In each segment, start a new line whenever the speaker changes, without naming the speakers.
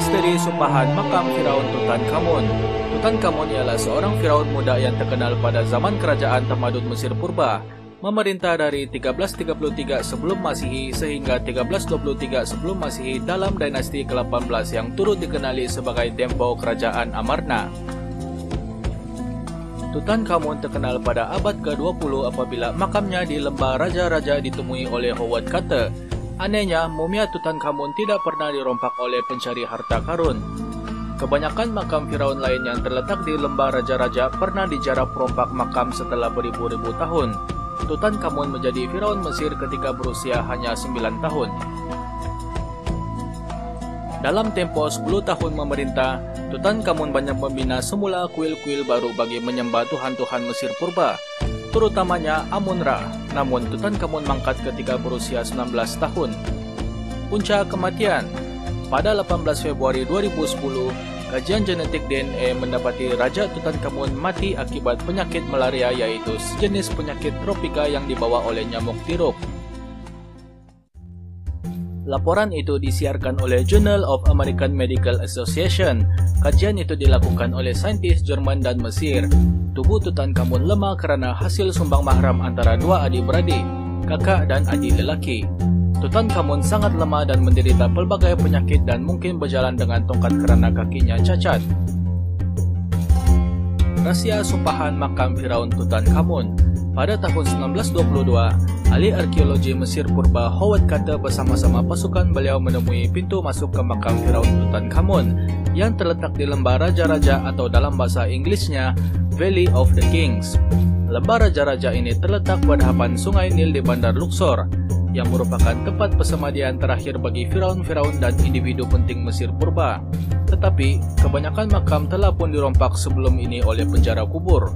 Misteri Sumpahan Makam Firaun Tutankhamun. Tutankhamun ialah seorang Firaun muda yang terkenal pada zaman kerajaan tamadun Mesir Purba, memerintah dari 1333 sebelum Masehi sehingga 1323 sebelum Masehi dalam dinasti ke-18 yang turut dikenali sebagai Tempo Kerajaan Amarna. Tutankhamun terkenal pada abad ke-20 apabila makamnya di Lembah Raja-Raja ditemui oleh Howard Carter. Anehnya, mumia Tutankhamun tidak pernah dirompak oleh pencari harta karun. Kebanyakan makam Firaun lain yang terletak di Lembah Raja-Raja pernah dijarah perompak makam setelah beribu-ribu tahun. Tutankhamun menjadi Firaun Mesir ketika berusia hanya 9 tahun. Dalam tempo 10 tahun memerintah, Tutankhamun banyak membina semula kuil-kuil baru bagi menyembah Tuhan-Tuhan Mesir Purba, terutamanya Amun-Ra. Namun Tutankhamun mangkat ketika berusia 19 tahun. Punca kematian. Pada 18 Februari 2010, kajian genetik DNA mendapati Raja Tutankhamun mati akibat penyakit malaria, yaitu sejenis penyakit tropika yang dibawa oleh nyamuk tiruk. Laporan itu disiarkan oleh Journal of American Medical Association. Kajian itu dilakukan oleh saintis Jerman dan Mesir. Tubuh Tutankhamun lemah karena hasil sumbang mahram antara dua adik-beradik, kakak dan adik lelaki. Tutankhamun sangat lemah dan menderita pelbagai penyakit dan mungkin berjalan dengan tongkat karena kakinya cacat. Rahsia Sumpahan Makam Firaun Tutankhamun. Pada tahun 1922, ahli arkeologi Mesir Purba Howard Carter bersama-sama pasukan beliau menemui pintu masuk ke makam Firaun Tutankhamun yang terletak di Lembah Raja-Raja atau dalam bahasa Inggrisnya Valley of the Kings. Lembah Raja-Raja ini terletak berhadapan Sungai Nil di Bandar Luxor, yang merupakan tempat persemadian terakhir bagi Firaun-Firaun dan individu penting Mesir Purba. Tetapi, kebanyakan makam telah pun dirompak sebelum ini oleh penjara kubur.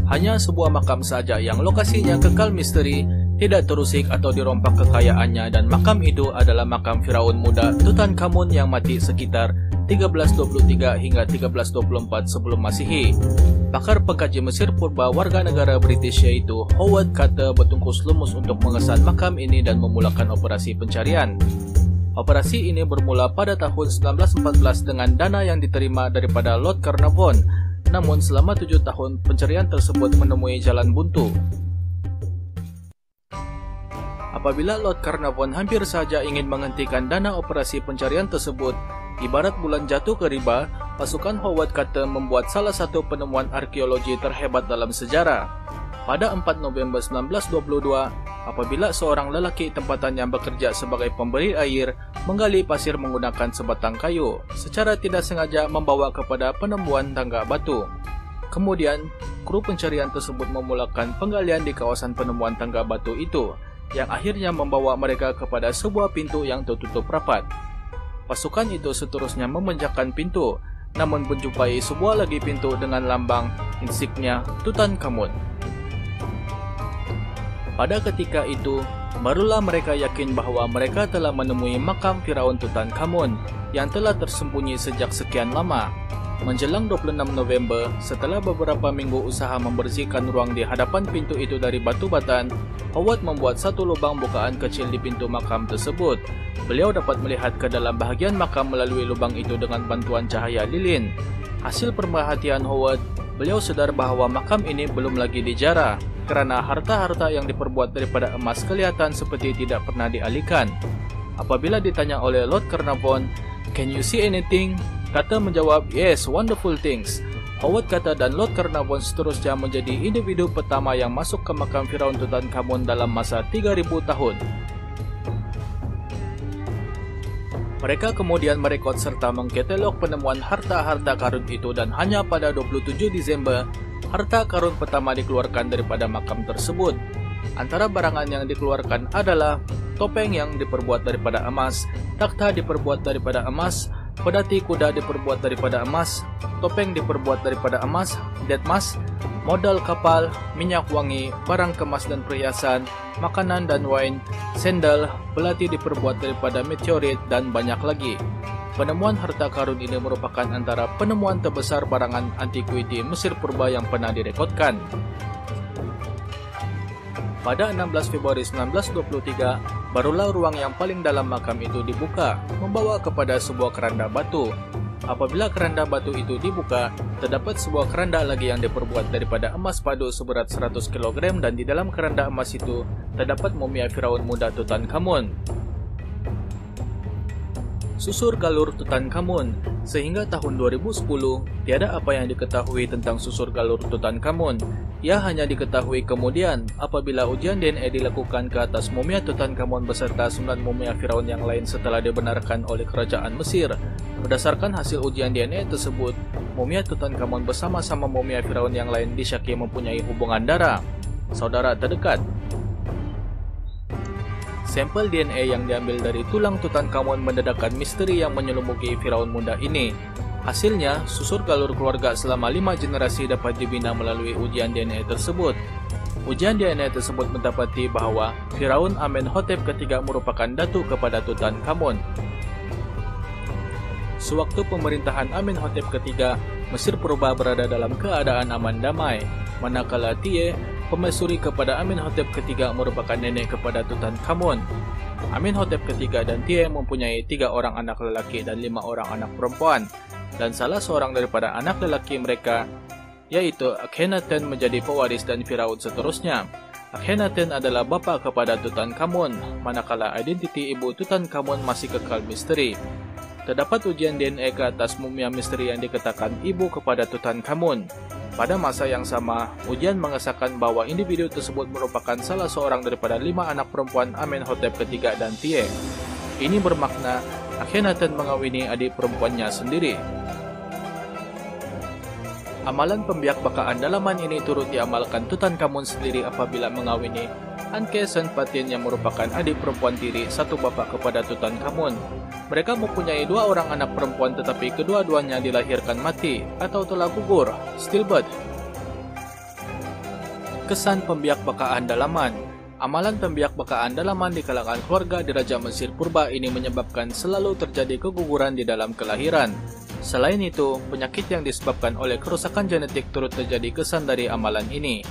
Hanya sebuah makam saja yang lokasinya kekal misteri, tidak terusik atau dirompak kekayaannya, dan makam itu adalah makam Firaun muda Tutankhamun yang mati sekitar 1323 hingga 1324 sebelum Masehi. Pakar pengkaji Mesir Purba warga negara British yaitu Howard Carter bertungkus lumus untuk mengesan makam ini dan memulakan operasi pencarian. Operasi ini bermula pada tahun 1914 dengan dana yang diterima daripada Lord Carnarvon. Namun selama 7 tahun pencarian tersebut menemui jalan buntu. Apabila Lord Carnarvon hampir saja ingin menghentikan dana operasi pencarian tersebut, ibarat bulan jatuh ke riba, pasukan Howard Carter membuat salah satu penemuan arkeologi terhebat dalam sejarah. Pada 4 November 1922, apabila seorang lelaki tempatan yang bekerja sebagai pemberi air menggali pasir menggunakan sebatang kayu, secara tidak sengaja membawa kepada penemuan tangga batu. Kemudian, kru pencarian tersebut memulakan penggalian di kawasan penemuan tangga batu itu, yang akhirnya membawa mereka kepada sebuah pintu yang tertutup rapat. Pasukan itu seterusnya memanjatkan pintu, namun menjumpai sebuah lagi pintu dengan lambang insignia Tutankhamun. Pada ketika itu, barulah mereka yakin bahwa mereka telah menemui makam Firaun Tutankhamun yang telah tersembunyi sejak sekian lama. Menjelang 26 November, setelah beberapa minggu usaha membersihkan ruang di hadapan pintu itu dari batu batan, Howard membuat satu lubang bukaan kecil di pintu makam tersebut. Beliau dapat melihat ke dalam bahagian makam melalui lubang itu dengan bantuan cahaya lilin. Hasil pemerhatian Howard, beliau sadar bahwa makam ini belum lagi dijarah, karena harta-harta yang diperbuat daripada emas kelihatan seperti tidak pernah dialihkan. Apabila ditanya oleh Lord Carnarvon, "Can you see anything?" Carter menjawab, "Yes, wonderful things." Howard Carter dan Lord Carnarvon seterusnya menjadi individu pertama yang masuk ke makam Firaun Tutankhamun dalam masa 3000 tahun. Mereka kemudian merekod serta mengkatalog penemuan harta-harta karun itu, dan hanya pada 27 Desember, harta karun pertama dikeluarkan daripada makam tersebut. Antara barangan yang dikeluarkan adalah topeng yang diperbuat daripada emas, takhta diperbuat daripada emas, pedati kuda diperbuat daripada emas, topeng diperbuat daripada emas, deadmas, modal kapal, minyak wangi, barang kemas dan perhiasan, makanan dan wine, sandal, belati diperbuat daripada meteorit, dan banyak lagi. Penemuan harta karun ini merupakan antara penemuan terbesar barangan antiquity Mesir Purba yang pernah direkodkan. Pada 16 Februari 1923, Barulah ruang yang paling dalam makam itu dibuka, membawa kepada sebuah keranda batu. Apabila keranda batu itu dibuka, terdapat sebuah keranda lagi yang diperbuat daripada emas padu seberat 100 kg dan di dalam keranda emas itu terdapat mumia Firaun muda Tutankhamun. Susur galur Tutankhamun. Sehingga tahun 2010, tiada apa yang diketahui tentang susur galur Tutankhamun. Ia hanya diketahui kemudian apabila ujian DNA dilakukan ke atas mumia Tutankhamun beserta 9 mumia Firaun yang lain setelah dibenarkan oleh kerajaan Mesir. Berdasarkan hasil ujian DNA tersebut, mumia Tutankhamun bersama-sama mumia Firaun yang lain disyaki mempunyai hubungan darah saudara terdekat. Sampel DNA yang diambil dari tulang Tutankhamun mendedahkan misteri yang menyelumupi Firaun muda ini. Hasilnya, susur galur keluarga selama 5 generasi dapat dibina melalui ujian DNA tersebut. Ujian DNA tersebut mendapati bahawa Firaun Amenhotep III merupakan datuk kepada Tutankhamun. Sewaktu pemerintahan Amenhotep III, Mesir purba berada dalam keadaan aman damai, manakala Tie, pemaisuri kepada Amenhotep III merupakan nenek kepada Tutankhamun. Amenhotep III dan Tie mempunyai 3 orang anak lelaki dan 5 orang anak perempuan, dan salah seorang daripada anak lelaki mereka, yaitu Akhenaten, menjadi pewaris dan Firaun seterusnya. Akhenaten adalah bapa kepada Tutankhamun, manakala identiti ibu Tutankhamun masih kekal misteri. Terdapat ujian DNA ke atas mumia misteri yang dikatakan ibu kepada Tutankhamun. Pada masa yang sama, ujian mengesahkan bahwa individu tersebut merupakan salah seorang daripada 5 anak perempuan Amenhotep III dan Tie. Ini bermakna Akhenaten mengawini adik perempuannya sendiri. Amalan pembiak-bakaan dalaman ini turut diamalkan Tutankhamun sendiri apabila mengawini Ankhesenpatin yang merupakan adik perempuan tiri satu bapa kepada Tutankhamun. Mereka mempunyai 2 orang anak perempuan tetapi kedua-duanya dilahirkan mati atau telah gugur, stillbirth. Kesan pembiak-bakaan dalaman. Amalan pembiak-bakaan dalaman di kalangan keluarga diraja Mesir purba ini menyebabkan selalu terjadi keguguran di dalam kelahiran. Selain itu, penyakit yang disebabkan oleh kerusakan genetik turut terjadi kesan dari amalan ini.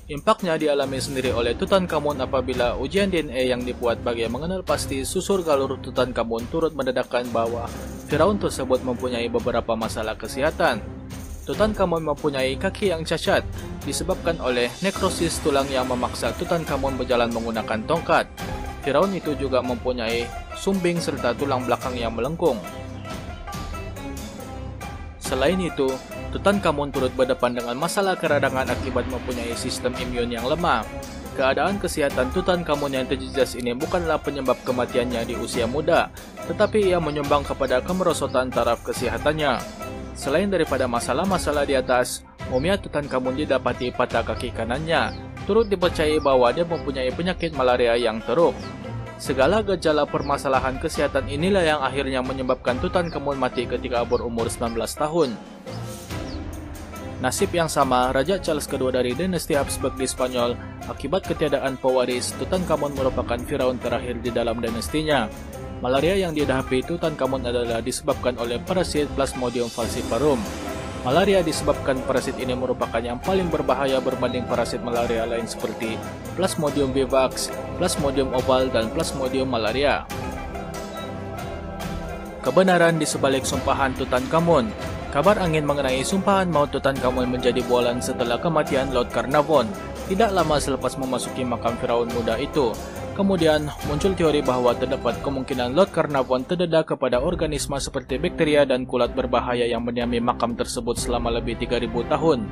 Impaknya dialami sendiri oleh Tutankhamun apabila ujian DNA yang dibuat bagi mengenal pasti susur galur Tutankhamun turut mendedahkan bahwa Firaun tersebut mempunyai beberapa masalah kesehatan. Tutankhamun mempunyai kaki yang cacat disebabkan oleh nekrosis tulang yang memaksa Tutankhamun berjalan menggunakan tongkat. Firaun itu juga mempunyai sumbing serta tulang belakang yang melengkung. Selain itu, Tutankhamun turut berdepan dengan masalah keradangan akibat mempunyai sistem imun yang lemah. Keadaan kesehatan Tutankhamun yang terjejas ini bukanlah penyebab kematiannya di usia muda, tetapi ia menyumbang kepada kemerosotan taraf kesehatannya. Selain daripada masalah-masalah di atas, mumia Tutankhamun didapati patah kaki kanannya. Turut dipercayai bahwa dia mempunyai penyakit malaria yang teruk. Segala gejala permasalahan kesehatan inilah yang akhirnya menyebabkan Tutankhamun mati ketika berumur 19 tahun. Nasib yang sama, Raja Charles II dari dinasti Habsburg di Spanyol, akibat ketiadaan pewaris, Tutankhamun merupakan Firaun terakhir di dalam dinastinya. Malaria yang dihadapi Tutankhamun adalah disebabkan oleh parasit Plasmodium falciparum. Malaria disebabkan parasit ini merupakan yang paling berbahaya berbanding parasit malaria lain seperti Plasmodium vivax, Plasmodium oval, dan Plasmodium malaria. Kebenaran di sebalik sumpahan Tutankhamun. Kabar angin mengenai sumpahan maut Tutankhamun menjadi bualan setelah kematian Lord Carnarvon, tidak lama selepas memasuki makam Firaun muda itu. Kemudian muncul teori bahawa terdapat kemungkinan Lord Carnarvon terdedah kepada organisme seperti bakteria dan kulat berbahaya yang mendiami makam tersebut selama lebih 3000 tahun.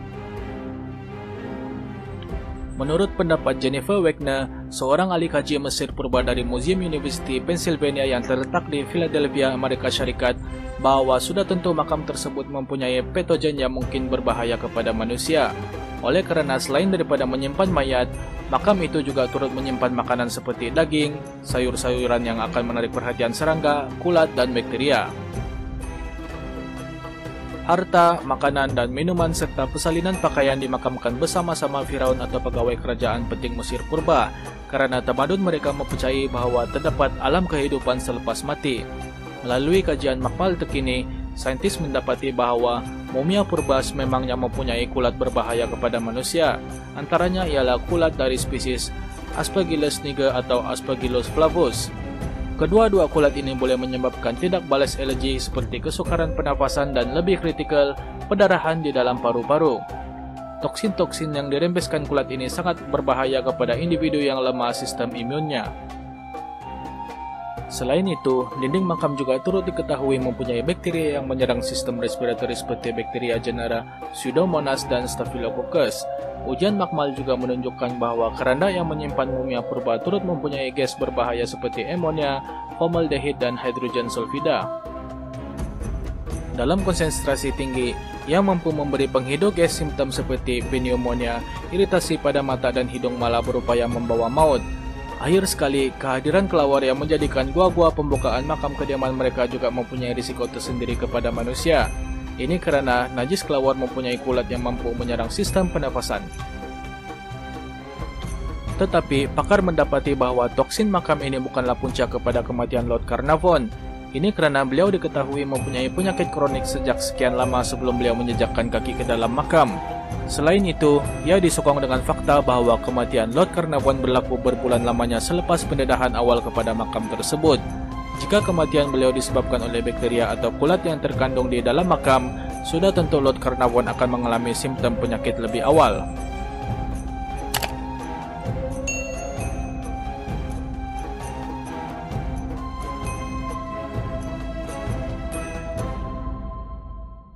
Menurut pendapat Jennifer Wagner, seorang ahli kaji Mesir purba dari Museum University Pennsylvania yang terletak di Philadelphia, Amerika Syarikat, bahwa sudah tentu makam tersebut mempunyai patogen yang mungkin berbahaya kepada manusia. Oleh kerana selain daripada menyimpan mayat, makam itu juga turut menyimpan makanan seperti daging, sayur-sayuran yang akan menarik perhatian serangga, kulat, dan bakteria. Harta, makanan, dan minuman serta persalinan pakaian dimakamkan bersama-sama Firaun atau pegawai kerajaan penting Mesir purba, karena tamadun mereka mempercayai bahawa terdapat alam kehidupan selepas mati. Melalui kajian makmal terkini, saintis mendapati bahawa mumia purba sememangnya mempunyai kulat berbahaya kepada manusia. Antaranya ialah kulat dari spesies Aspergillus niger atau Aspergillus flavus. Kedua-dua kulat ini boleh menyebabkan tindak balas alergi seperti kesukaran pernafasan dan lebih kritikal, pendarahan di dalam paru-paru. Toksin-toksin yang dirembeskan kulat ini sangat berbahaya kepada individu yang lemah sistem imunnya. Selain itu, dinding makam juga turut diketahui mempunyai bakteria yang menyerang sistem respiratori seperti bakteria genera Pseudomonas dan Staphylococcus. Ujian makmal juga menunjukkan bahwa keranda yang menyimpan mumia purba turut mempunyai gas berbahaya seperti amonia, formaldehid, dan hidrogen sulfida. Dalam konsentrasi tinggi, yang mampu memberi penghidup gas simptom seperti pneumonia, iritasi pada mata dan hidung malah berupaya membawa maut. Akhir sekali, kehadiran kelawar yang menjadikan gua-gua pembukaan makam kediaman mereka juga mempunyai risiko tersendiri kepada manusia. Ini karena najis kelawar mempunyai kulat yang mampu menyerang sistem pernafasan. Tetapi, pakar mendapati bahwa toksin makam ini bukanlah puncak kepada kematian Lord Carnarvon. Ini karena beliau diketahui mempunyai penyakit kronik sejak sekian lama sebelum beliau menjejakkan kaki ke dalam makam. Selain itu, ia disokong dengan fakta bahwa kematian Lord Carnarvon berlaku berbulan lamanya selepas pendedahan awal kepada makam tersebut. Jika kematian beliau disebabkan oleh bakteria atau kulat yang terkandung di dalam makam, sudah tentu Lord Carnarvon akan mengalami simptom penyakit lebih awal.